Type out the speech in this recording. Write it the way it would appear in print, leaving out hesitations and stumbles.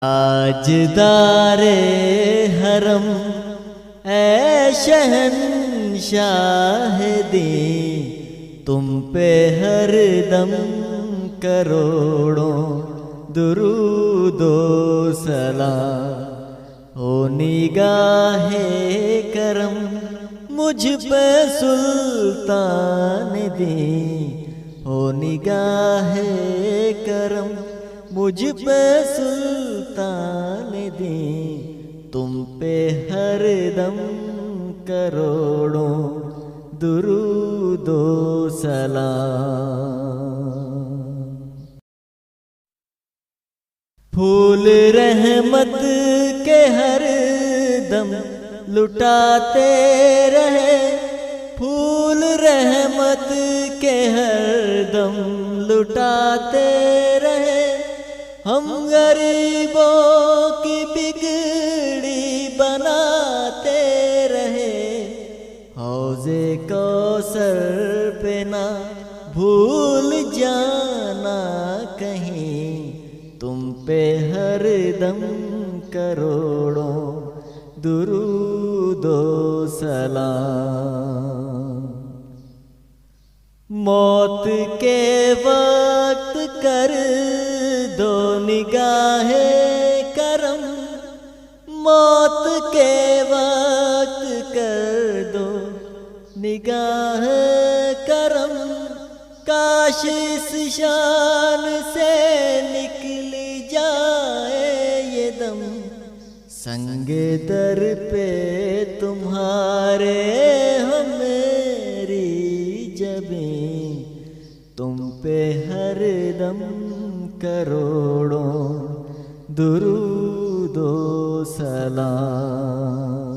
ताजदारे हरम ऐ शहंशाह दी, तुम पे हर दम करोड़ों दुरूदो सलाम। ओ निगाहे करम मुझ पे सुल्तान दी, ओ निगाहे करम मुझ पे सुल्तान दी, तुम पे हर दम करोड़ों दुरूदो सलाम। फूल रहमत के हर दम लुटाते रहे, फूल रहमत के हर दम लुटाते रहे, हम गरीबों की बिगड़ी बनाते रहे। हौज़े कौसर पे ना भूल जाना कहीं, तुम पे हर दम करोड़ों दुरूदो सलाम। मौत के वक्त कर दो निगाहे करम, मौत के वक्त कर दो निगाह करम, काश इस शान से निकल जाए ये दम, संग दर पे तुम्हारे हो मेरी जबीं, तुम पे हर दम करोड़ों दुरूदो सलाम।